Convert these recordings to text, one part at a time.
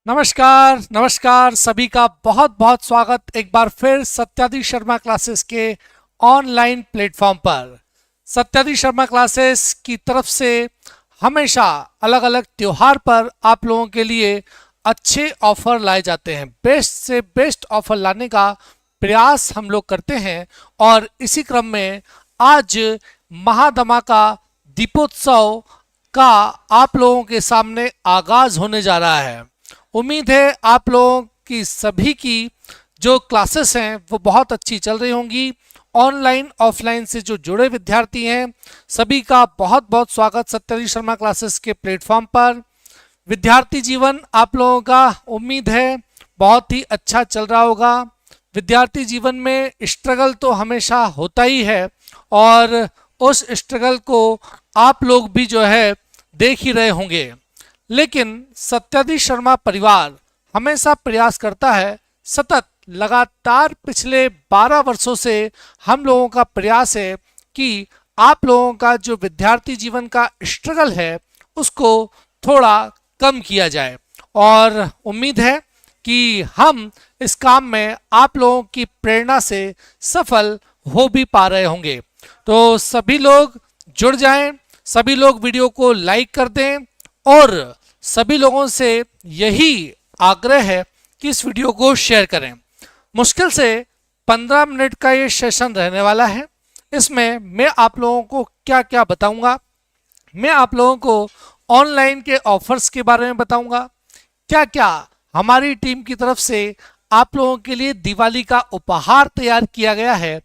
नमस्कार नमस्कार सभी का बहुत बहुत स्वागत एक बार फिर सत्यादि शर्मा क्लासेस के ऑनलाइन प्लेटफॉर्म पर। सत्यादि शर्मा क्लासेस की तरफ से हमेशा अलग अलग त्योहार पर आप लोगों के लिए अच्छे ऑफर लाए जाते हैं। बेस्ट से बेस्ट ऑफर लाने का प्रयास हम लोग करते हैं और इसी क्रम में आज महाधमाका दीपोत्सव का आप लोगों के सामने आगाज होने जा रहा है। उम्मीद है आप लोगों की सभी की जो क्लासेस हैं वो बहुत अच्छी चल रही होंगी। ऑनलाइन ऑफलाइन से जो जुड़े विद्यार्थी हैं सभी का बहुत बहुत स्वागत सत्यादि शर्मा क्लासेस के प्लेटफॉर्म पर। विद्यार्थी जीवन आप लोगों का उम्मीद है बहुत ही अच्छा चल रहा होगा। विद्यार्थी जीवन में स्ट्रगल तो हमेशा होता ही है और उस स्ट्रगल को आप लोग भी जो है देख ही रहे होंगे, लेकिन सत्यादि शर्मा परिवार हमेशा प्रयास करता है, सतत लगातार पिछले 12 वर्षों से हम लोगों का प्रयास है कि आप लोगों का जो विद्यार्थी जीवन का स्ट्रगल है उसको थोड़ा कम किया जाए और उम्मीद है कि हम इस काम में आप लोगों की प्रेरणा से सफल हो भी पा रहे होंगे। तो सभी लोग जुड़ जाएं, सभी लोग वीडियो को लाइक कर दें और सभी लोगों से यही आग्रह है कि इस वीडियो को शेयर करें। मुश्किल से 15 मिनट का ये सेशन रहने वाला है। इसमें मैं आप लोगों को क्या क्या बताऊंगा, मैं आप लोगों को ऑनलाइन के ऑफर्स के बारे में बताऊंगा, क्या क्या हमारी टीम की तरफ से आप लोगों के लिए दिवाली का उपहार तैयार किया गया है,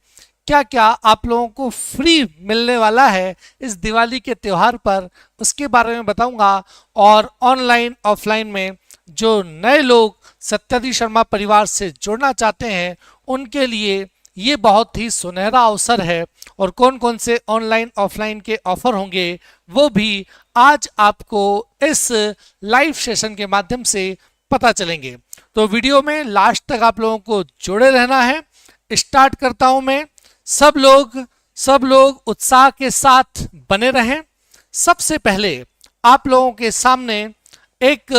क्या क्या आप लोगों को फ्री मिलने वाला है इस दिवाली के त्यौहार पर, उसके बारे में बताऊंगा। और ऑनलाइन ऑफलाइन में जो नए लोग सत्यादि शर्मा परिवार से जुड़ना चाहते हैं उनके लिए ये बहुत ही सुनहरा अवसर है और कौन कौन से ऑनलाइन ऑफलाइन के ऑफर होंगे वो भी आज आपको इस लाइव सेशन के माध्यम से पता चलेंगे। तो वीडियो में लास्ट तक आप लोगों को जुड़े रहना है। स्टार्ट करता हूं मैं। सब लोग उत्साह के साथ बने रहें। सबसे पहले आप लोगों के सामने एक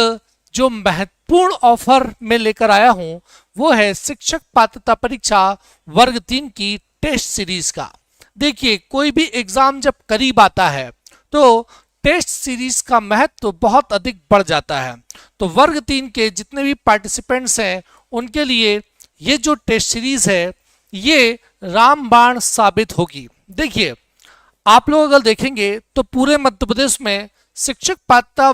जो महत्वपूर्ण ऑफर मैं लेकर आया हूं वो है शिक्षक पात्रता परीक्षा वर्ग 3 की टेस्ट सीरीज का। देखिए, कोई भी एग्जाम जब करीब आता है तो टेस्ट सीरीज का महत्व बहुत अधिक बढ़ जाता है। तो वर्ग 3 के जितने भी पार्टिसिपेंट्स हैं उनके लिए ये जो टेस्ट सीरीज है ये रामबाण साबित होगी। देखिए, आप लोग अगर देखेंगे तो पूरे मध्य प्रदेश में शिक्षक पात्रता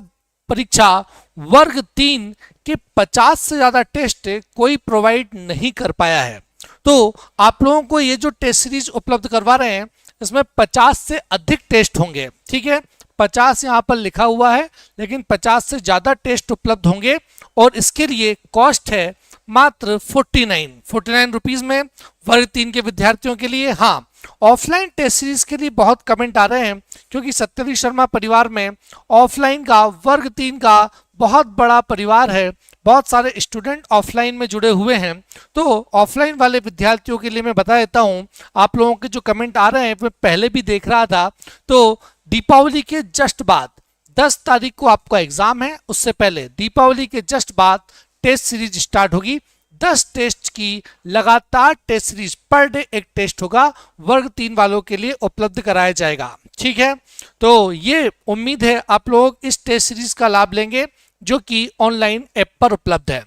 परीक्षा वर्ग 3 के 50 से ज्यादा टेस्ट कोई प्रोवाइड नहीं कर पाया है। तो आप लोगों को ये जो टेस्ट सीरीज उपलब्ध करवा रहे हैं इसमें 50 से अधिक टेस्ट होंगे। ठीक है, 50 यहाँ पर लिखा हुआ है लेकिन 50 से ज्यादा टेस्ट उपलब्ध होंगे और इसके लिए कॉस्ट है मात्र 49 रुपीज में वर्ग 3 के विद्यार्थियों के लिए। हाँ, ऑफलाइन टेस्ट सीरीज के लिए बहुत कमेंट आ रहे हैं क्योंकि सत्यादि शर्मा परिवार में ऑफलाइन का वर्ग 3 का बहुत बड़ा परिवार है, बहुत सारे स्टूडेंट ऑफलाइन में जुड़े हुए हैं। तो ऑफलाइन वाले विद्यार्थियों के लिए मैं बता देता हूं, आप लोगों के जो कमेंट आ रहे हैं मैं पहले भी देख रहा था। तो दीपावली के जस्ट बाद 10 तारीख को आपका एग्जाम है, उससे पहले दीपावली के जस्ट बाद टेस्ट सीरीज स्टार्ट होगी। 10 टेस्ट की लगातार टेस्ट सीरीज, पर डे एक टेस्ट होगा, वर्ग 3 वालों के लिए उपलब्ध कराया जाएगा। ठीक है, तो ये उम्मीद है आप लोग इस टेस्ट सीरीज का लाभ लेंगे जो कि ऑनलाइन ऐप पर उपलब्ध है।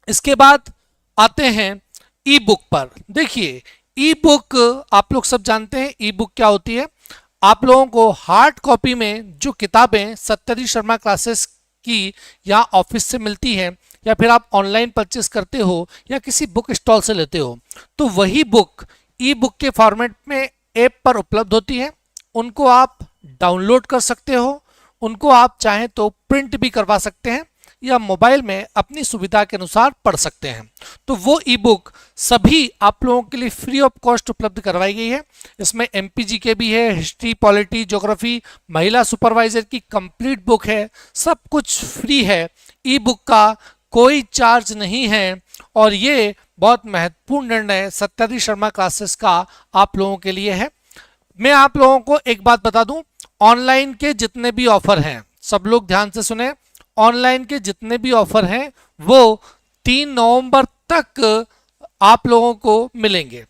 इसके बाद आते हैं ई बुक पर। देखिए, ई बुक आप लोग सब जानते हैं ई बुक क्या होती है। आप लोगों को हार्ड कॉपी में जो किताबें सत्यादि शर्मा क्लासेस की यहाँ ऑफिस से मिलती हैं या फिर आप ऑनलाइन परचेस करते हो या किसी बुक स्टॉल से लेते हो, तो वही बुक ई बुक के फॉर्मेट में ऐप पर उपलब्ध होती है। उनको आप डाउनलोड कर सकते हो, उनको आप चाहें तो प्रिंट भी करवा सकते हैं या मोबाइल में अपनी सुविधा के अनुसार पढ़ सकते हैं। तो वो ई बुक सभी आप लोगों के लिए फ्री ऑफ कॉस्ट उपलब्ध करवाई गई है। इसमें एमपीजी के भी है, हिस्ट्री, पॉलिटी, ज्योग्राफी, महिला सुपरवाइजर की कंप्लीट बुक है, सब कुछ फ्री है। ई बुक का कोई चार्ज नहीं है और ये बहुत महत्वपूर्ण निर्णय सत्यादि शर्मा क्लासेस का आप लोगों के लिए है। मैं आप लोगों को एक बात बता दूं, ऑनलाइन के जितने भी ऑफर हैं सब लोग ध्यान से सुने। ऑनलाइन के जितने भी ऑफर हैं वो 3 नवंबर तक आप लोगों को मिलेंगे।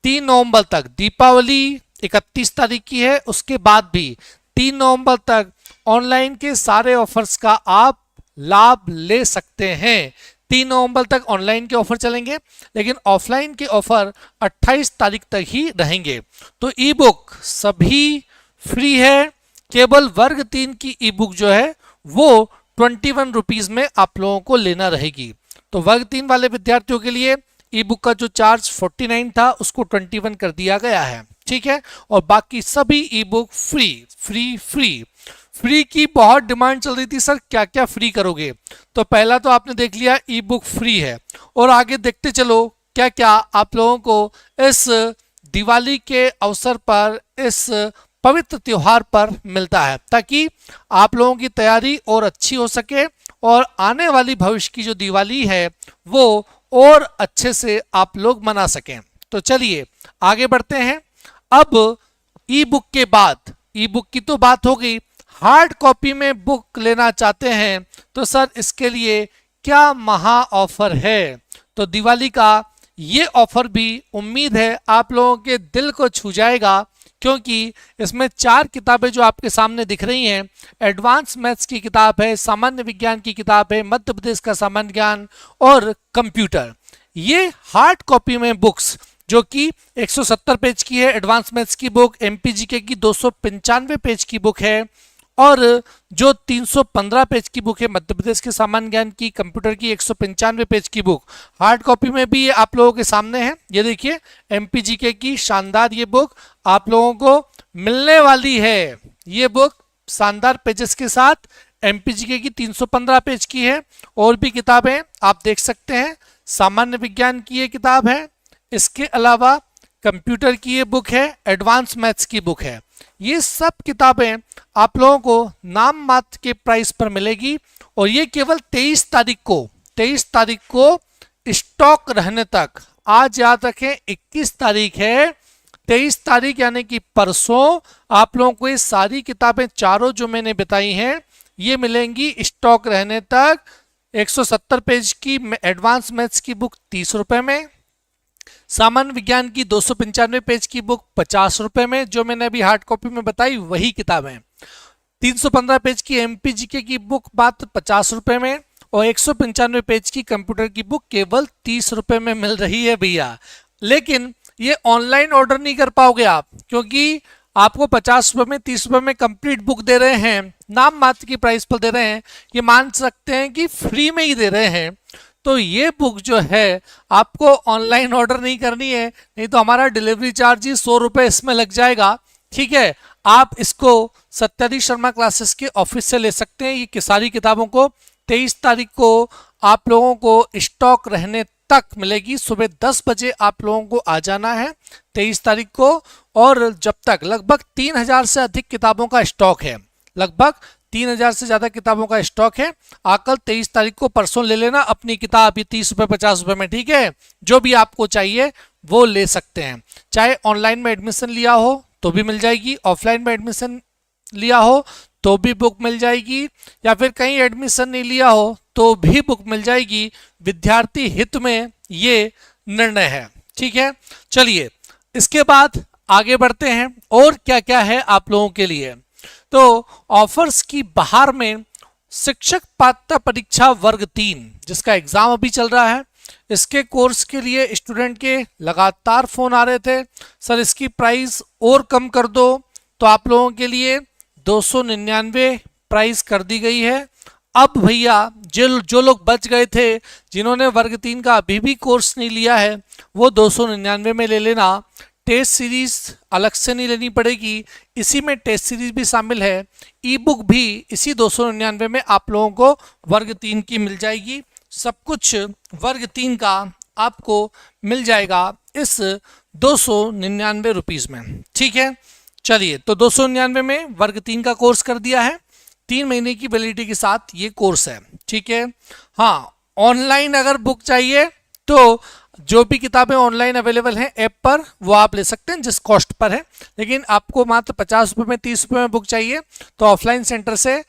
3 नवंबर तक, दीपावली 31 तारीख की है, उसके बाद भी 3 नवंबर तक ऑनलाइन के सारे ऑफर्स का आप लाभ ले सकते हैं। 3 नवंबर तक ऑनलाइन के ऑफर चलेंगे, लेकिन ऑफलाइन के ऑफर 28 तारीख तक ही रहेंगे। तो ई बुक सभी फ्री है, केवल वर्ग 3 की ई बुक जो है वो 21 रुपीज में आप लोगों को लेना रहेगी। तो वर्ग 3 वाले विद्यार्थियों के लिए ई बुक का जो चार्ज 49 था उसको 21 कर दिया गया है, ठीक है। और बाकी सभी ई book free free free. Free की बहुत डिमांड चल रही थी, सर क्या क्या फ्री करोगे। तो पहला तो आपने देख लिया ई बुक फ्री है, और आगे देखते चलो क्या क्या आप लोगों को इस दिवाली के अवसर पर, इस पवित्र त्योहार पर मिलता है, ताकि आप लोगों की तैयारी और अच्छी हो सके और आने वाली भविष्य की जो दिवाली है वो और अच्छे से आप लोग मना सकें। तो चलिए आगे बढ़ते हैं। अब ई बुक के बाद, ई बुक की तो बात हो गई, हार्ड कॉपी में बुक लेना चाहते हैं तो सर इसके लिए क्या महा ऑफर है। तो दिवाली का ये ऑफर भी उम्मीद है आप लोगों के दिल को छू जाएगा, क्योंकि इसमें 4 किताबें जो आपके सामने दिख रही हैं, एडवांस मैथ्स की किताब है, सामान्य विज्ञान की किताब है, मध्य प्रदेश का सामान्य ज्ञान और कंप्यूटर। ये हार्ड कॉपी में बुक्स जो कि 170 पेज की है एडवांस मैथ्स की बुक, एमपीजीके की 295 पेज की बुक है, और जो 315 पेज की बुक है मध्य प्रदेश के सामान्य ज्ञान की, कंप्यूटर की 195 पेज की बुक हार्ड कॉपी में भी ये आप लोगों के सामने है। ये देखिए एमपीजीके की शानदार ये बुक आप लोगों को मिलने वाली है। ये बुक शानदार पेजेस के साथ एमपीजीके की 315 पेज की है। और भी किताबें आप देख सकते हैं, सामान्य विज्ञान की ये किताब है, इसके अलावा कंप्यूटर की ये बुक है, एडवांस मैथ्स की बुक है। ये सब किताबें आप लोगों को नाम मात्र के प्राइस पर मिलेगी, और ये केवल 23 तारीख को स्टॉक रहने तक। आज याद रखें 21 तारीख है, 23 तारीख यानी कि परसों आप लोगों को ये सारी किताबें चारों जो मैंने बताई हैं ये मिलेंगी स्टॉक रहने तक। 170 पेज की एडवांस मैथ्स की बुक 30 रुपए में, सामान्य विज्ञान की 295 पेज की बुक 50 रुपए में, जो मैंने अभी हार्ड कॉपी में बताई वही किताबें। 315 पेज की एमपीजीके की बुक मात्र 50 रुपए में, और 195 पेज की कंप्यूटर की बुक केवल 30 रुपए में मिल रही है भैया। लेकिन ये ऑनलाइन ऑर्डर नहीं कर पाओगे आप, क्योंकि आपको 50 रुपए में 30 रुपए में कंप्लीट बुक दे रहे हैं, नाम मात्र की प्राइस पर दे रहे हैं, ये मान सकते हैं कि फ्री में ही दे रहे हैं। तो ये बुक जो है आपको ऑनलाइन ऑर्डर नहीं करनी है, नहीं तो हमारा डिलीवरी चार्ज ही 100 रुपए इसमें लग जाएगा, ठीक है। आप इसको सत्याधीश शर्मा क्लासेस के ऑफिस से ले सकते हैं। ये सारी किताबों को 23 तारीख को आप लोगों को स्टॉक रहने तक मिलेगी। सुबह 10 बजे आप लोगों को आ जाना है 23 तारीख को, और जब तक लगभग 3000 से अधिक किताबों का स्टॉक है, लगभग 3000 से ज्यादा किताबों का स्टॉक है। आकल 23 तारीख को परसों ले लेना अपनी किताब, ये 30 रुपए 50 रुपए में, ठीक है। जो भी आपको चाहिए वो ले सकते हैं, चाहे ऑनलाइन में एडमिशन लिया हो तो भी मिल जाएगी, ऑफलाइन में एडमिशन लिया हो तो भी बुक मिल जाएगी, या फिर कहीं एडमिशन नहीं लिया हो तो भी बुक मिल जाएगी। विद्यार्थी हित में ये निर्णय है, ठीक है। चलिए इसके बाद आगे बढ़ते हैं, और क्या क्या है आप लोगों के लिए। तो ऑफर्स की बाहर में शिक्षक पात्रता परीक्षा वर्ग 3 जिसका एग्जाम अभी चल रहा है, इसके कोर्स के लिए स्टूडेंट के लगातार फोन आ रहे थे, सर इसकी प्राइस और कम कर दो। तो आप लोगों के लिए 299 प्राइस कर दी गई है। अब भैया जो लोग बच गए थे, जिन्होंने वर्ग 3 का अभी भी कोर्स नहीं लिया है, वो 299 में ले लेना। टेस्ट सीरीज अलग से नहीं लेनी पड़ेगी, इसी में टेस्ट सीरीज भी शामिल है। ई बुक भी इसी 299 में आप लोगों को वर्ग 3 की मिल जाएगी। सब कुछ वर्ग 3 का आपको मिल जाएगा इस 299 रुपीज में, ठीक है। चलिए तो 299 में वर्ग 3 का कोर्स कर दिया है, 3 महीने की वैलिडिटी के साथ ये कोर्स है, ठीक है। हाँ, ऑनलाइन अगर बुक चाहिए तो जो भी किताबें ऑनलाइन अवेलेबल हैं ऐप पर वो आप ले सकते हैं जिस कॉस्ट पर है, लेकिन आपको मात्र 50 रुपये में 30 रुपये में बुक चाहिए तो ऑफलाइन सेंटर से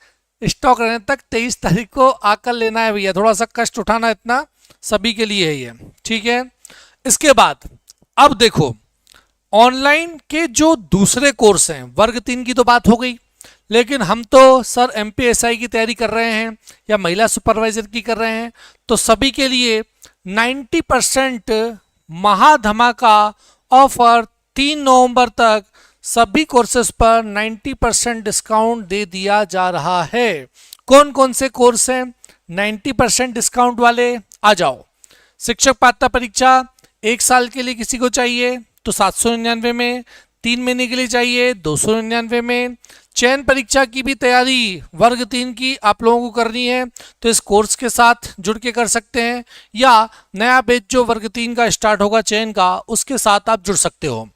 स्टॉक रहने तक 23 तारीख को आकर लेना है भैया, थोड़ा सा कष्ट उठाना इतना सभी के लिए है ये, ठीक है। इसके बाद अब देखो ऑनलाइन के जो दूसरे कोर्स हैं, वर्ग 3 की तो बात हो गई, लेकिन हम तो सर एमपीएसआई की तैयारी कर रहे हैं या महिला सुपरवाइजर की कर रहे हैं, तो सभी के लिए 90% महाधमाका ऑफर 3 नवंबर तक सभी कोर्सेज पर 90% डिस्काउंट दे दिया जा रहा है। कौन कौन से कोर्स हैं 90% डिस्काउंट वाले? आ जाओ। शिक्षक पात्रता परीक्षा 1 साल के लिए किसी को चाहिए तो 799 में, 3 महीने के लिए चाहिए 299 में। चयन परीक्षा की भी तैयारी वर्ग 3 की आप लोगों को करनी है तो इस कोर्स के साथ जुड़ के कर सकते हैं, या नया बैच जो वर्ग 3 का स्टार्ट होगा चयन का, उसके साथ आप जुड़ सकते हो।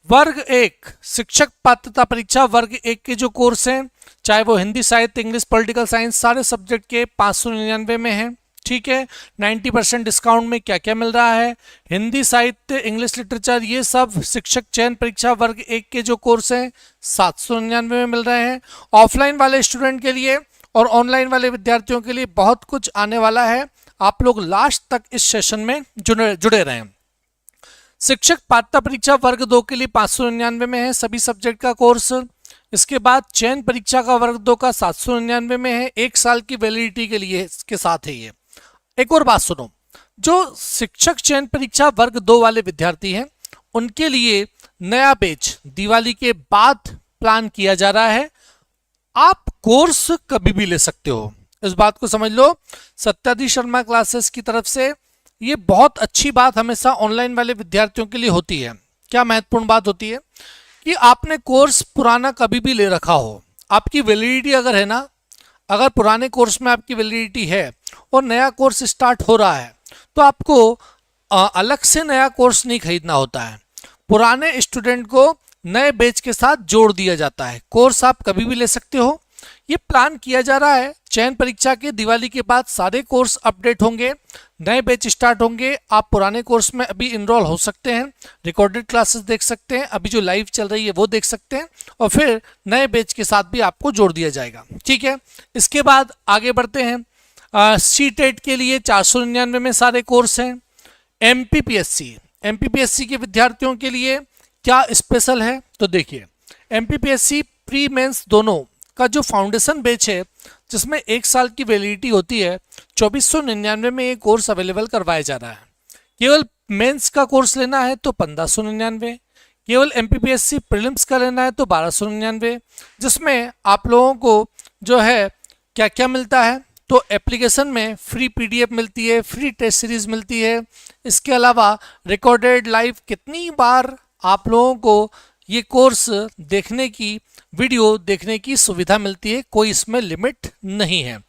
वर्ग 1 शिक्षक पात्रता परीक्षा वर्ग 1 के जो कोर्स हैं, चाहे वो हिंदी, साहित्य, इंग्लिश, पॉलिटिकल साइंस, सारे सब्जेक्ट के 599 में है, ठीक है। 90% डिस्काउंट में क्या क्या मिल रहा है? हिंदी, साहित्य, इंग्लिश लिटरेचर, ये सब शिक्षक चयन परीक्षा वर्ग 1 के जो कोर्स हैं 799 में मिल रहे हैं। ऑफलाइन वाले स्टूडेंट के लिए और ऑनलाइन वाले विद्यार्थियों के लिए बहुत कुछ आने वाला है, आप लोग लास्ट तक इस सेशन में जुड़े रहें। शिक्षक पात्रता परीक्षा वर्ग 2 के लिए 599 में है सभी सब्जेक्ट का कोर्स। इसके बाद चयन परीक्षा का वर्ग 2 का 799 में है, 1 साल की वैलिडिटी के लिए इसके साथ है ये। एक और बात सुनो, जो शिक्षक चयन परीक्षा वर्ग 2 वाले विद्यार्थी हैं उनके लिए नया बैच दिवाली के बाद प्लान किया जा रहा है। आप कोर्स कभी भी ले सकते हो, इस बात को समझ लो। सत्याधीश शर्मा क्लासेस की तरफ से ये बहुत अच्छी बात हमेशा ऑनलाइन वाले विद्यार्थियों के लिए होती है। क्या महत्वपूर्ण बात होती है कि आपने कोर्स पुराना कभी भी ले रखा हो, आपकी वैलिडिटी अगर है ना, अगर पुराने कोर्स में आपकी वैलिडिटी है और नया कोर्स स्टार्ट हो रहा है तो आपको अलग से नया कोर्स नहीं खरीदना होता है, पुराने स्टूडेंट को नए बैच के साथ जोड़ दिया जाता है। कोर्स आप कभी भी ले सकते हो। ये प्लान किया जा रहा है चयन परीक्षा के दिवाली के बाद सारे कोर्स अपडेट होंगे, नए बैच स्टार्ट होंगे। आप पुराने कोर्स में अभी इनरोल हो सकते हैं, रिकॉर्डेड क्लासेस देख सकते हैं, अभी जो लाइव चल रही है वो देख सकते हैं, और फिर नए बैच के साथ भी आपको जोड़ दिया जाएगा, ठीक है। इसके बाद आगे बढ़ते हैं। सीटेट के लिए 499 में सारे कोर्स हैं। एमपीपीएससी के विद्यार्थियों के लिए क्या स्पेशल है तो देखिए, एमपीपीएससी प्री मेंस दोनों का जो फाउंडेशन बैच है जिसमें 1 साल की वैलिडिटी होती है, 2499 में ये कोर्स अवेलेबल करवाया जा रहा है। केवल मेंस का कोर्स लेना है तो 1599, केवल एमपीपीएससी प्रीलिम्स का लेना है तो 1299, जिसमें आप लोगों को जो है क्या क्या मिलता है तो एप्लीकेशन में फ्री पीडीएफ मिलती है, फ्री टेस्ट सीरीज मिलती है। इसके अलावा रिकॉर्डेड लाइव कितनी बार आप लोगों को ये कोर्स देखने की, वीडियो देखने की सुविधा मिलती है, कोई इसमें लिमिट नहीं है।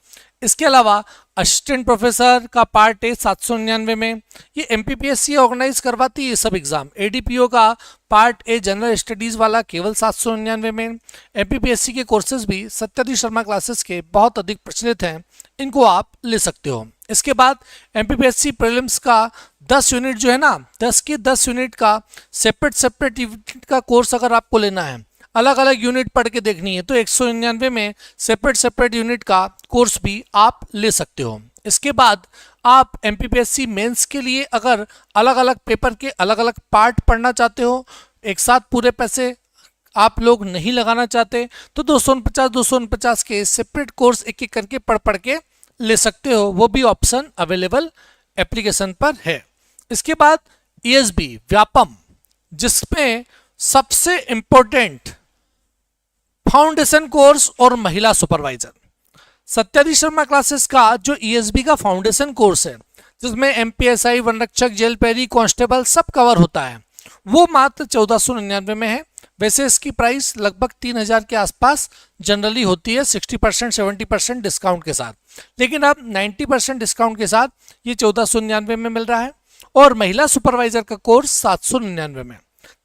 इसके अलावा असिस्टेंट प्रोफेसर का पार्ट ए 799 में, ये एमपीपीएससी ऑर्गेनाइज करवाती है सब एग्जाम। एडीपीओ का पार्ट ए जनरल स्टडीज वाला केवल 799 में। एमपीपीएससी के कोर्सेज भी सत्याधीश शर्मा क्लासेस के बहुत अधिक प्रचलित हैं, इनको आप ले सकते हो। इसके बाद एमपीपीएससी प्रीलिम्स का 10 यूनिट जो है ना, 10 के 10 यूनिट का सेपरेट यूनिट का कोर्स अगर आपको लेना है, अलग अलग यूनिट पढ़ के देखनी है, तो 199 में सेपरेट यूनिट का कोर्स भी आप ले सकते हो। इसके बाद आप एमपीपीएससी मेंस के लिए अगर अलग अलग पेपर के अलग अलग पार्ट पढ़ना चाहते हो, एक साथ पूरे पैसे आप लोग नहीं लगाना चाहते, तो 249 के सेपरेट कोर्स एक एक करके पढ़ के ले सकते हो, वो भी ऑप्शन अवेलेबल एप्लीकेशन पर है। इसके बाद ईएसबी व्यापम, जिसमें सबसे इंपॉर्टेंट फाउंडेशन कोर्स और महिला सुपरवाइजर, सत्याधीश शर्मा क्लासेस का जो ईएसबी का फाउंडेशन कोर्स है जिसमें एमपीएसआई, वनरक्षक, जेल पैरी, कांस्टेबल सब कवर होता है, वो मात्र 1499 में है। वैसे इसकी प्राइस लगभग 3000 के आसपास जनरली होती है 60% 70% डिस्काउंट के साथ, लेकिन अब 90% डिस्काउंट के साथ ये 1499 में मिल रहा है। और महिला सुपरवाइजर का कोर्स 799 में।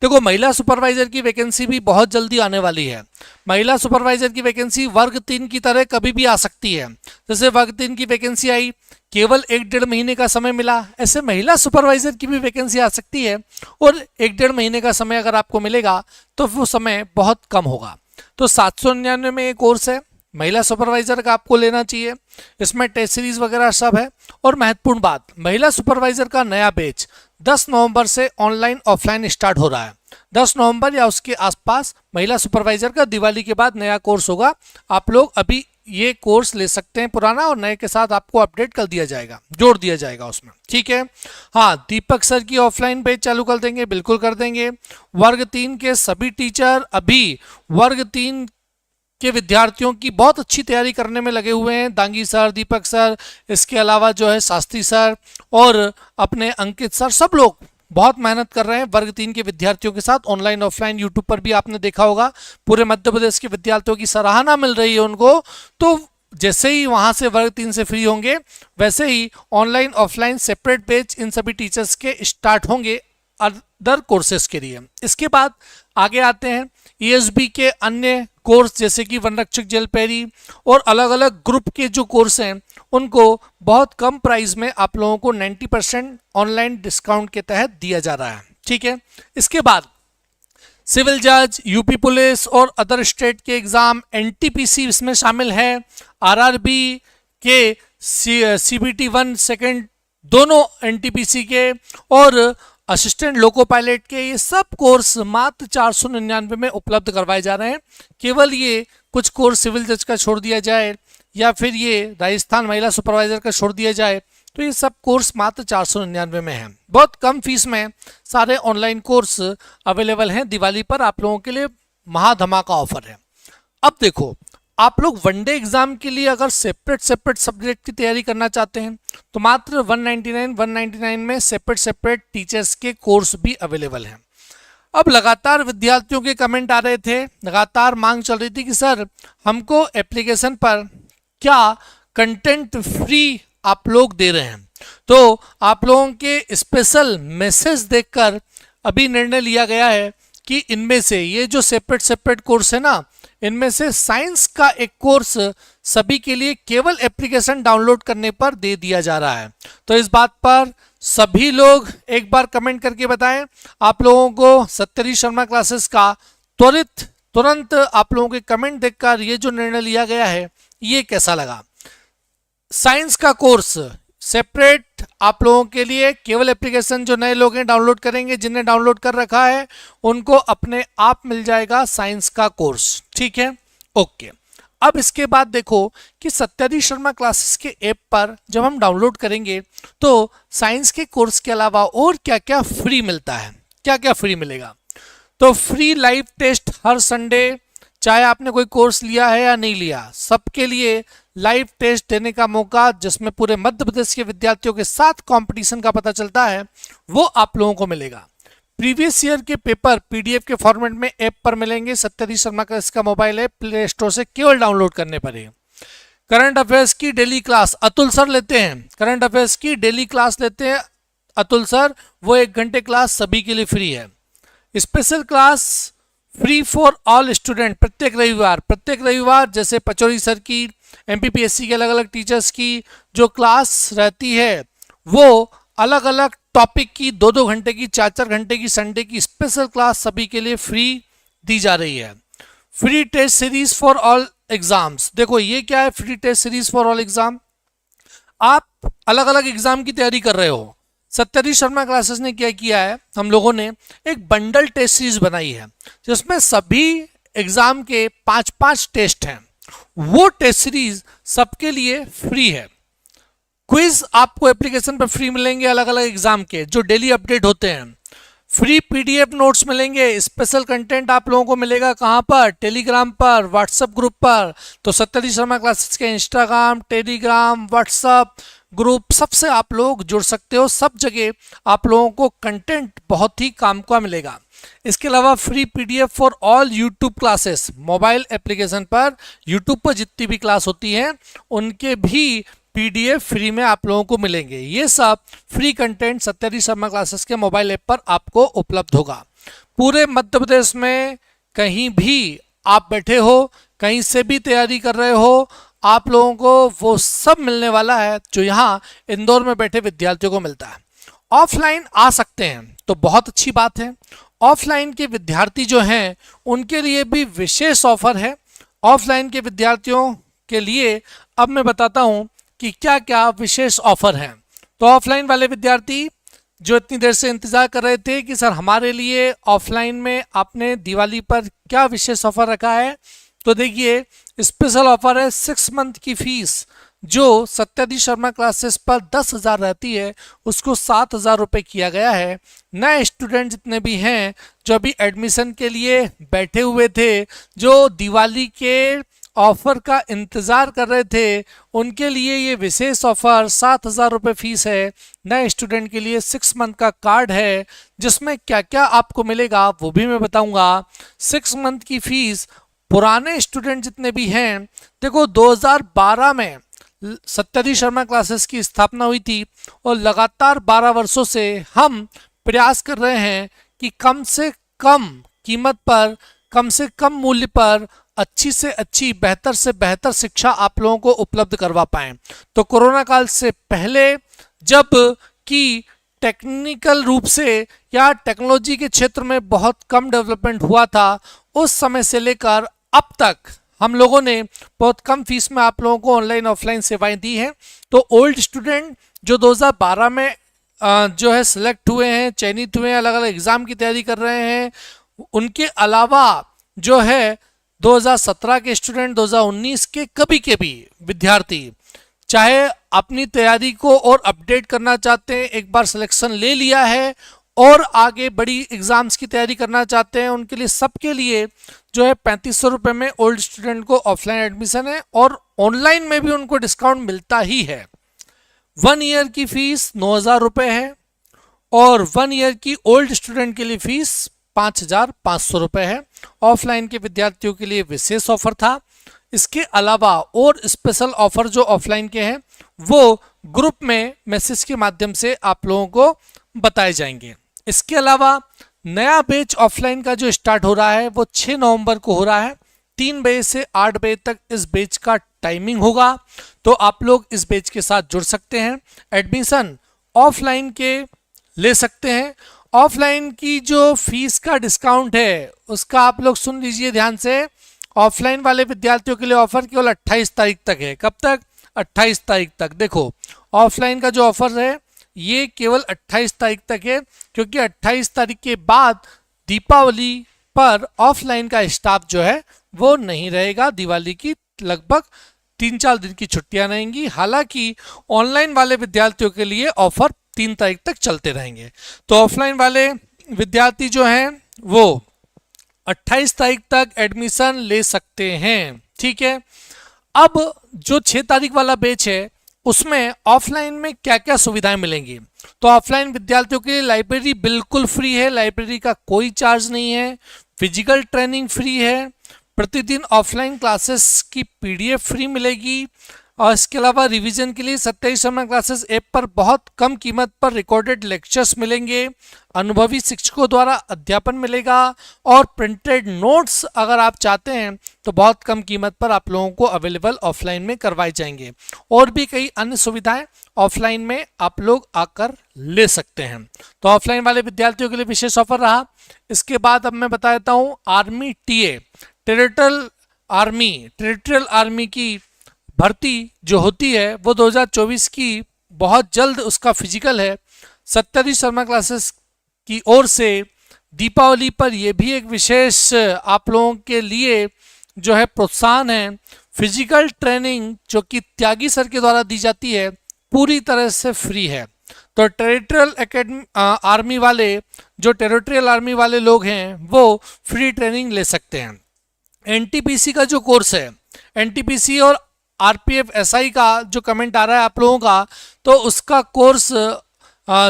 देखो महिला सुपरवाइजर की वैकेंसी भी बहुत जल्दी आने वाली है। महिला सुपरवाइजर की वैकेंसी वर्ग 3 की तरह कभी भी आ सकती है। जैसे वर्ग 3 की वैकेंसी आई, केवल 1-1.5 महीने का समय मिला, ऐसे महिला सुपरवाइजर की भी वैकेंसी आ सकती है, और 1-1.5 महीने का समय अगर आपको मिलेगा तो वो समय बहुत कम होगा। तो 799 में ये कोर्स है, महिला सुपरवाइजर का आपको लेना चाहिए, इसमें टेस्ट सीरीज वगैरह सब है। और महत्वपूर्ण बात, महिला सुपरवाइजर का नया बैच 10 नवंबर से ऑनलाइन ऑफलाइन स्टार्ट हो रहा है। 10 नवंबर या उसके आसपास महिला सुपरवाइजर का दिवाली के बाद नया कोर्स होगा। आप लोग अभी ये कोर्स ले सकते हैं पुराना, और नए के साथ आपको अपडेट कर दिया जाएगा, जोड़ दिया जाएगा उसमें, ठीक है। हाँ, दीपक सर की ऑफलाइन बैच चालू कर देंगे, बिल्कुल कर देंगे। वर्ग 3 के सभी टीचर अभी वर्ग 3 के विद्यार्थियों की बहुत अच्छी तैयारी करने में लगे हुए हैं। दांगी सर, दीपक सर, इसके अलावा जो है शास्त्री सर और अपने अंकित सर, सब लोग बहुत मेहनत कर रहे हैं वर्ग 3 के विद्यार्थियों के साथ। ऑनलाइन ऑफलाइन यूट्यूब पर भी आपने देखा होगा, पूरे मध्य प्रदेश के विद्यार्थियों की सराहना मिल रही है उनको। तो जैसे ही वहां से वर्ग 3 से फ्री होंगे, वैसे ही ऑनलाइन ऑफलाइन सेपरेट बैच इन सभी टीचर्स के स्टार्ट होंगे अदर कोर्सेज के लिए। इसके बाद आगे आते हैं ईएसबी के अन्य कोर्स, जैसे कि वनरक्षक जलपैरी और अलग अलग ग्रुप के जो कोर्स हैं, उनको बहुत कम प्राइस में आप लोगों को 90% ऑनलाइन डिस्काउंट के तहत दिया जा रहा है, ठीक है। इसके बाद सिविल जज, यूपी पुलिस और अदर स्टेट के एग्जाम, एनटीपीसी इसमें शामिल है, आरआरबी के सीबीटी 1 सेकेंड दोनों एनटीपीसी के, और असिस्टेंट लोको पायलट के, ये सब कोर्स मात्र 499 में उपलब्ध करवाए जा रहे हैं। केवल ये कुछ कोर्स सिविल जज का छोड़ दिया जाए या फिर ये राजस्थान महिला सुपरवाइजर का छोड़ दिया जाए, तो ये सब कोर्स मात्र 499 में हैं। बहुत कम फीस में सारे ऑनलाइन कोर्स अवेलेबल हैं। दिवाली पर आप लोगों के लिए महाधमाका ऑफर है। अब देखो, आप लोग वनडे एग्जाम के लिए अगर सेपरेट सब्जेक्ट की तैयारी करना चाहते हैं, तो मात्र 199 में सेपरेट टीचर्स के कोर्स भी अवेलेबल हैं। अब लगातार विद्यार्थियों के कमेंट आ रहे थे, लगातार मांग चल रही थी कि सर हमको एप्लीकेशन पर क्या कंटेंट फ्री आप लोग दे रहे हैं। तो आप लोगों के स्पेशल मैसेज देखकर अभी निर्णय लिया गया है कि इनमें से ये जो सेपरेट कोर्स है ना, इनमें से साइंस का एक कोर्स सभी के लिए केवल एप्लीकेशन डाउनलोड करने पर दे दिया जा रहा है। तो इस बात पर सभी लोग एक बार कमेंट करके बताएं, आप लोगों को सत्यधीश शर्मा क्लासेस का तुरंत आप लोगों के कमेंट देखकर ये जो निर्णय लिया गया है, ये कैसा लगा। साइंस का कोर्स सेपरेट आप लोगों के लिए केवल एप्लीकेशन जो नए लोग हैं डाउनलोड करेंगे, जिन्हें डाउनलोड कर रखा है उनको अपने आप मिल जाएगा साइंस का कोर्स, ठीक है, ओके। अब इसके बाद देखो कि सत्यधीश शर्मा क्लासेस के ऐप पर जब हम डाउनलोड करेंगे तो साइंस के कोर्स के अलावा और क्या क्या फ्री मिलता है, क्या क्या फ्री मिलेगा। तो फ्री लाइव टेस्ट हर संडे, चाहे आपने कोई कोर्स लिया है या नहीं लिया, सबके लिए लाइव टेस्ट देने का मौका, जिसमें पूरे मध्य प्रदेश के विद्यार्थियों के साथ कंपटीशन का पता चलता है, वो आप लोगों को मिलेगा। प्रीवियस ईयर के पेपर पीडीएफ के फॉर्मेट में ऐप पर मिलेंगे। सत्यधीश शर्मा का इसका मोबाइल ऐप प्ले स्टोर से केवल डाउनलोड करने पर ही। करंट अफेयर्स की डेली क्लास अतुल सर लेते हैं, करंट अफेयर्स की डेली क्लास लेते हैं अतुल सर, वो 1 घंटे क्लास सभी के लिए फ्री है। Special class free for all student प्रत्येक रविवार जैसे पचौरी सर की, एमपीपीएससी के अलग अलग टीचर्स की जो क्लास रहती है, वो अलग अलग टॉपिक की 2-2 घंटे की, 4-4 घंटे की संडे की स्पेशल क्लास सभी के लिए फ्री दी जा रही है। Free test series for all exams, देखो ये क्या है, free test series for all exam. आप अलग अलग एग्जाम की तैयारी कर रहे हो, सत्यधीश शर्मा क्लासेस ने क्या किया है, हम लोगों ने एक बंडल टेस्ट सीरीज बनाई है जिसमें सभी एग्जाम के 5-5 टेस्ट हैं। वो टेस्ट सीरीज सबके लिए फ्री है। क्विज आपको एप्लीकेशन पर फ्री मिलेंगे अलग अलग एग्जाम के जो डेली अपडेट होते हैं। फ्री पीडीएफ नोट्स मिलेंगे। स्पेशल कंटेंट आप लोगों को मिलेगा कहाँ पर, टेलीग्राम पर, व्हाट्सएप ग्रुप पर। तो सत्यधीश शर्मा क्लासेस के इंस्टाग्राम, टेलीग्राम, व्हाट्सएप ग्रुप सबसे आप लोग जुड़ सकते हो। सब जगह आप लोगों को कंटेंट बहुत ही काम का मिलेगा। इसके अलावा free PDF for all YouTube classes, mobile application पर यूट्यूब पर जितनी भी क्लास होती हैं उनके भी पीडीएफ फ्री में आप लोगों को मिलेंगे। ये सब फ्री कंटेंट सत्यधीश शर्मा क्लासेस के मोबाइल ऐप पर आपको उपलब्ध होगा। पूरे मध्य प्रदेश में कहीं भी आप बैठे हो, कहीं से भी तैयारी कर रहे हो, आप लोगों को वो सब मिलने वाला है जो यहाँ इंदौर में बैठे विद्यार्थियों को मिलता है। ऑफलाइन आ सकते हैं तो बहुत अच्छी बात है। ऑफलाइन के विद्यार्थी जो हैं उनके लिए भी विशेष ऑफर है। ऑफलाइन के विद्यार्थियों के लिए अब मैं बताता हूं कि क्या क्या विशेष ऑफर हैं। तो ऑफलाइन वाले विद्यार्थी जो इतनी देर से इंतजार कर रहे थे कि सर हमारे लिए ऑफलाइन में आपने दिवाली पर क्या विशेष ऑफर रखा है, तो देखिए स्पेशल ऑफर है 6 मंथ की फीस जो सत्यादी शर्मा क्लासेस पर 10,000 रहती है उसको 7,000 रुपये किया गया है। नए स्टूडेंट जितने भी हैं जो अभी एडमिशन के लिए बैठे हुए थे, जो दिवाली के ऑफर का इंतज़ार कर रहे थे, उनके लिए ये विशेष ऑफर 7,000 रुपये फीस है। नए स्टूडेंट के लिए 6 मंथ का कार्ड है जिसमें क्या क्या आपको मिलेगा वो भी मैं बताऊंगा। 6 मंथ की फीस पुराने स्टूडेंट जितने भी हैं, देखो 2012 में सत्यादी शर्मा क्लासेस की स्थापना हुई थी और लगातार 12 वर्षों से हम प्रयास कर रहे हैं कि कम से कम कीमत पर, कम से कम मूल्य पर अच्छी से अच्छी, बेहतर से बेहतर शिक्षा आप लोगों को उपलब्ध करवा पाएं। तो कोरोना काल से पहले जब कि टेक्निकल रूप से या टेक्नोलॉजी के क्षेत्र में बहुत कम डेवलपमेंट हुआ था, उस समय से लेकर अब तक हम लोगों ने बहुत कम फीस में आप लोगों को ऑनलाइन ऑफलाइन सेवाएं दी हैं। तो ओल्ड स्टूडेंट जो 2012 में जो है सिलेक्ट हुए हैं, चयनित हुए हैं, अलग अलग एग्जाम की तैयारी कर रहे हैं, उनके अलावा जो है 2017 के स्टूडेंट, 2019 के कभी के भी विद्यार्थी चाहे अपनी तैयारी को और अपडेट करना चाहते हैं, एक बार सिलेक्शन ले लिया है और आगे बड़ी एग्जाम्स की तैयारी करना चाहते हैं, उनके लिए सबके लिए जो है 3500 रुपये में ओल्ड स्टूडेंट को ऑफलाइन एडमिशन है और ऑनलाइन में भी उनको डिस्काउंट मिलता ही है। 1 ईयर की फीस 9,000 रुपये है और 1 ईयर की ओल्ड स्टूडेंट के लिए फीस 5,500 रुपये है। ऑफलाइन के विद्यार्थियों के लिए विशेष ऑफर था। इसके अलावा और स्पेशल ऑफर जो ऑफलाइन के हैं वो ग्रुप में मैसेज के माध्यम से आप लोगों को बताए जाएंगे। इसके अलावा नया बैच ऑफलाइन का जो स्टार्ट हो रहा है वो 6 नवंबर को हो रहा है। 3 बजे से 8 बजे तक इस बैच का टाइमिंग होगा, तो आप लोग इस बैच के साथ जुड़ सकते हैं। एडमिशन ऑफलाइन के ले सकते हैं। ऑफलाइन की जो फीस का डिस्काउंट है उसका आप लोग सुन लीजिए ध्यान से। ऑफलाइन वाले विद्यार्थियों के लिए ऑफर केवल 28 तारीख तक है। कब तक? 28 तारीख तक। देखो ऑफलाइन का जो ऑफर है ये केवल 28 तारीख तक है, क्योंकि 28 तारीख के बाद दीपावली पर ऑफलाइन का स्टाफ जो है वो नहीं रहेगा। दिवाली की लगभग 3-4 दिन की छुट्टियां रहेंगी। हालांकि ऑनलाइन वाले विद्यार्थियों के लिए ऑफर 3 तारीख तक चलते रहेंगे। तो ऑफलाइन वाले विद्यार्थी जो हैं वो 28 तारीख तक एडमिशन ले सकते हैं। ठीक है। अब जो 6 तारीख वाला बैच है उसमें ऑफलाइन में क्या क्या सुविधाएं मिलेंगी। तो ऑफलाइन विद्यार्थियों के लिए लाइब्रेरी बिल्कुल फ्री है, लाइब्रेरी का कोई चार्ज नहीं है। फिजिकल ट्रेनिंग फ्री है। प्रतिदिन ऑफलाइन क्लासेस की पीडीएफ फ्री मिलेगी और इसके अलावा रिवीजन के लिए सत्यादी शर्मा क्लासेस ऐप पर बहुत कम कीमत पर रिकॉर्डेड लेक्चर्स मिलेंगे। अनुभवी शिक्षकों द्वारा अध्यापन मिलेगा और प्रिंटेड नोट्स अगर आप चाहते हैं तो बहुत कम कीमत पर आप लोगों को अवेलेबल ऑफलाइन में करवाए जाएंगे। और भी कई अन्य सुविधाएं ऑफलाइन में आप लोग आकर ले सकते हैं। तो ऑफलाइन वाले विद्यार्थियों के लिए विशेष ऑफर रहा। इसके बाद अब मैं बता देता हूँ आर्मी टीए, टेरिटोरियल आर्मी की भर्ती जो होती है वो 2024 की बहुत जल्द उसका फिजिकल है। सत्यादी शर्मा क्लासेस की ओर से दीपावली पर यह भी एक विशेष आप लोगों के लिए जो है प्रोत्साहन है। फिजिकल ट्रेनिंग जो कि त्यागी सर के द्वारा दी जाती है पूरी तरह से फ्री है। तो टेरिटोरियल आर्मी वाले जो टेरिटोरियल आर्मी वाले लोग हैं वो फ्री ट्रेनिंग ले सकते हैं। एनटीपीसी का जो कोर्स है, एनटीपीसी और आरपीएफ एसआई का जो कमेंट आ रहा है आप लोगों का, तो उसका कोर्स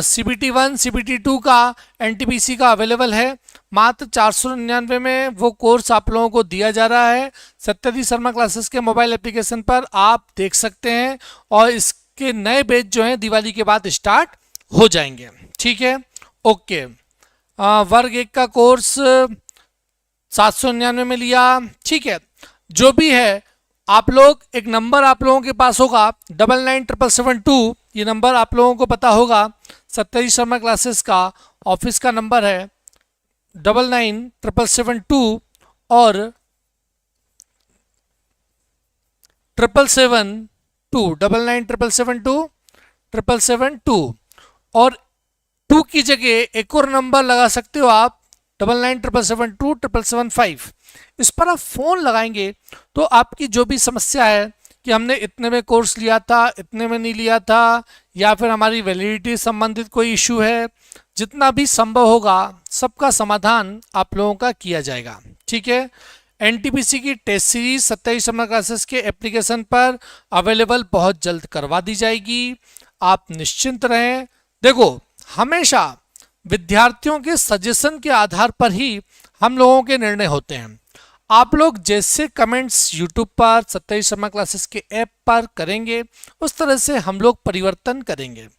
सीबीटी 1 सीबीटी 2 का एनटीपीसी का अवेलेबल है। मात्र 499 में वो कोर्स आप लोगों को दिया जा रहा है। सत्यादी शर्मा क्लासेस के मोबाइल एप्लीकेशन पर आप देख सकते हैं और इसके नए बैच जो हैं दिवाली के बाद स्टार्ट हो जाएंगे। ठीक है, ओके। वर्ग 1 का कोर्स 799 में लिया। ठीक है, जो भी है आप लोग, एक नंबर आप लोगों के पास होगा 997772, ये नंबर आप लोगों को पता होगा। सत्यादी शर्मा क्लासेस का ऑफिस का नंबर है 997772 और 777 2 997772 777 2 और 2 की जगह एक और नंबर लगा सकते हो आप 997772 7775। इस पर आप फोन लगाएंगे तो आपकी जो भी समस्या है कि हमने इतने में कोर्स लिया था, इतने में नहीं लिया था, या फिर हमारी वैलिडिटी संबंधित कोई इशू है, जितना भी संभव होगा सबका समाधान आप लोगों का किया जाएगा। ठीक है। एनटीपीसी की टेस्ट सीरीज 27 समर क्लासेस के एप्लीकेशन पर अवेलेबल बहुत जल्द करवा दी जाएगी। आप निश्चिंत रहें। देखो, हमेशा विद्यार्थियों के सजेशन के आधार पर ही हम लोगों के निर्णय होते हैं। आप लोग जैसे कमेंट्स यूट्यूब पर 27 शर्मा क्लासेस के ऐप पर करेंगे, उस तरह से हम लोग परिवर्तन करेंगे।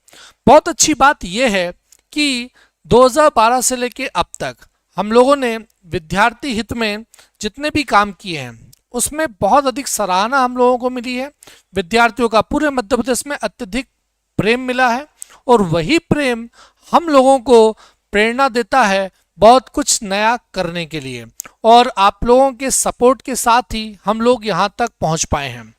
बहुत अच्छी बात यह है कि 2012 से लेके अब तक हम लोगों ने विद्यार्थी हित में जितने भी काम किए हैं उसमें बहुत अधिक सराहना हम लोगों को मिली है। विद्यार्थियों का पूरे मध्य प्रदेश में अत्यधिक प्रेम मिला है और वही प्रेम हम लोगों को प्रेरणा देता है बहुत कुछ नया करने के लिए, और आप लोगों के सपोर्ट के साथ ही हम लोग यहाँ तक पहुँच पाए हैं।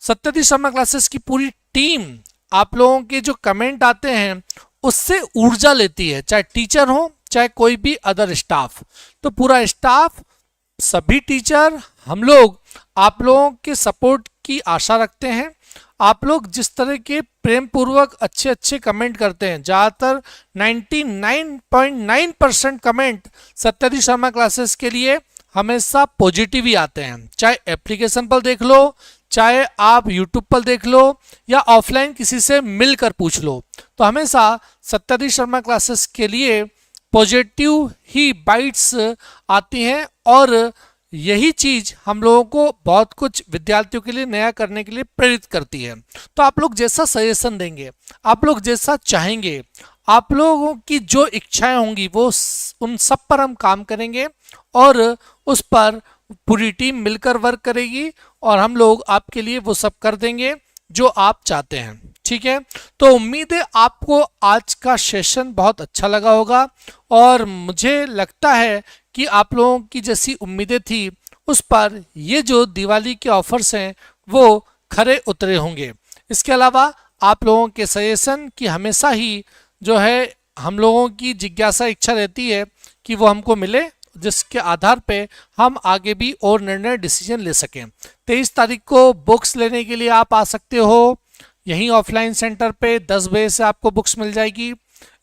सत्यजीत शर्मा क्लासेस की पूरी टीम आप लोगों के जो कमेंट आते हैं उससे ऊर्जा लेती है, चाहे टीचर हो चाहे कोई भी अदर स्टाफ। तो पूरा स्टाफ, सभी टीचर, हम लोग आप लोगों के सपोर्ट की आशा रखते हैं। आप लोग जिस तरह के प्रेम पूर्वक अच्छे अच्छे कमेंट करते हैं, ज़्यादातर 99.9% कमेंट सत्यजीत शर्मा क्लासेस के लिए हमेशा पॉजिटिव ही आते हैं। चाहे एप्लीकेशन पर देख लो, चाहे आप यूट्यूब पर देख लो, या ऑफलाइन किसी से मिलकर पूछ लो, तो हमेशा सत्यजीत शर्मा क्लासेस के लिए पॉजिटिव ही बाइट्स आती हैं, और यही चीज हम लोगों को बहुत कुछ विद्यार्थियों के लिए नया करने के लिए प्रेरित करती है। तो आप लोग जैसा सजेशन देंगे, आप लोग जैसा चाहेंगे, आप लोगों की जो इच्छाएं होंगी वो उन सब पर हम काम करेंगे, और उस पर पूरी टीम मिलकर वर्क करेगी, और हम लोग आपके लिए वो सब कर देंगे जो आप चाहते हैं। ठीक है। तो उम्मीद है आपको आज का सेशन बहुत अच्छा लगा होगा, और मुझे लगता है कि आप लोगों की जैसी उम्मीदें थी उस पर ये जो दिवाली के ऑफर्स हैं वो खरे उतरे होंगे। इसके अलावा आप लोगों के सजेशन की हमेशा ही जो है हम लोगों की जिज्ञासा इच्छा रहती है कि वो हमको मिले, जिसके आधार पे हम आगे भी और निर्णय डिसीजन ले सकें। 23 तारीख को बुक्स लेने के लिए आप आ सकते हो, यहीं ऑफलाइन सेंटर पे 10 बजे से आपको बुक्स मिल जाएगी।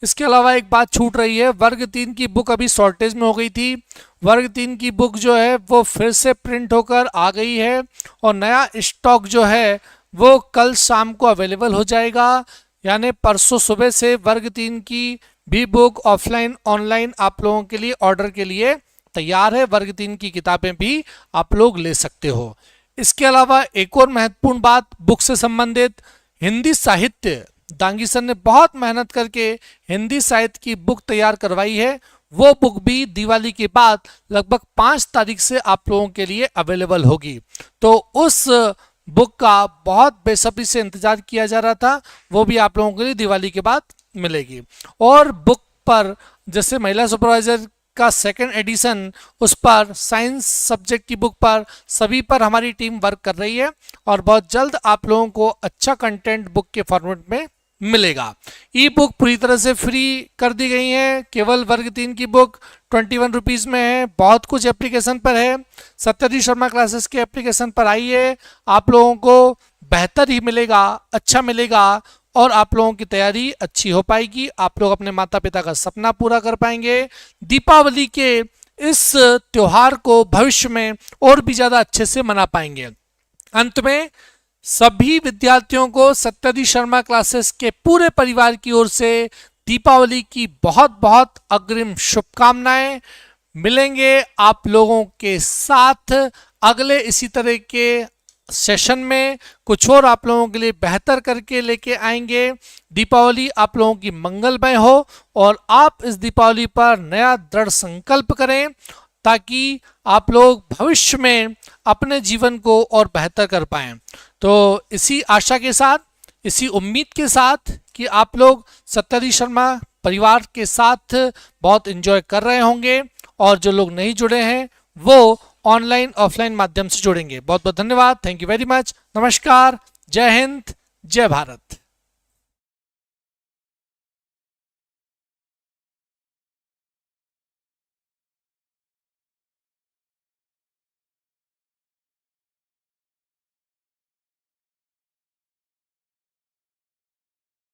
इसके अलावा एक बात छूट रही है, वर्ग 3 की बुक अभी शॉर्टेज में हो गई थी। वर्ग 3 की बुक जो है वो फिर से प्रिंट होकर आ गई है, और नया स्टॉक जो है वो कल शाम को अवेलेबल हो जाएगा। यानी परसों सुबह से वर्ग 3 की भी बुक ऑफलाइन ऑनलाइन आप लोगों के लिए ऑर्डर के लिए तैयार है। वर्ग 3 की किताबें भी आप लोग ले सकते हो। इसके अलावा एक और महत्वपूर्ण बात बुक से संबंधित, हिंदी साहित्य, दांगी सर ने बहुत मेहनत करके हिंदी साहित्य की बुक तैयार करवाई है। वो बुक भी दिवाली के बाद लगभग 5 तारीख से आप लोगों के लिए अवेलेबल होगी। तो उस बुक का बहुत बेसब्री से इंतजार किया जा रहा था, वो भी आप लोगों के लिए दिवाली के बाद मिलेगी। और बुक पर जैसे महिला सुपरवाइजर का 2nd एडिशन, उस पर साइंस सब्जेक्ट की बुक पर सभी पर हमारी टीम वर्क कर रही है, और बहुत जल्द आप लोगों को अच्छा कंटेंट बुक के फॉर्मेट में मिलेगा। ई बुक पूरी तरह से फ्री कर दी गई है, केवल वर्ग 3 की बुक 21 रुपीज़ में है। बहुत कुछ एप्लीकेशन पर है, सत्यजीत शर्मा क्लासेस के एप्लीकेशन पर आइए, आप लोगों को बेहतर ही मिलेगा, अच्छा मिलेगा, और आप लोगों की तैयारी अच्छी हो पाएगी। आप लोग अपने माता पिता का सपना पूरा कर पाएंगे। दीपावली के इस त्योहार को भविष्य में और भी ज़्यादा अच्छे से मना पाएंगे। अंत में सभी विद्यार्थियों को सत्यजीत शर्मा क्लासेस के पूरे परिवार की ओर से दीपावली की बहुत बहुत अग्रिम शुभकामनाएं। मिलेंगे आप लोगों के साथ अगले इसी तरह के सेशन में, कुछ और आप लोगों के लिए बेहतर करके लेके आएंगे। दीपावली आप लोगों की मंगलमय हो, और आप इस दीपावली पर नया दृढ़ संकल्प करें, ताकि आप लोग भविष्य में अपने जीवन को और बेहतर कर पाएं। तो इसी आशा के साथ, इसी उम्मीद के साथ कि आप लोग सत्यजीत शर्मा परिवार के साथ बहुत एंजॉय कर रहे होंगे, और जो लोग नहीं जुड़े हैं वो ऑनलाइन ऑफलाइन माध्यम से जोड़ेंगे। बहुत बहुत धन्यवाद। Thank you very much. नमस्कार। जय हिंद। जय भारत।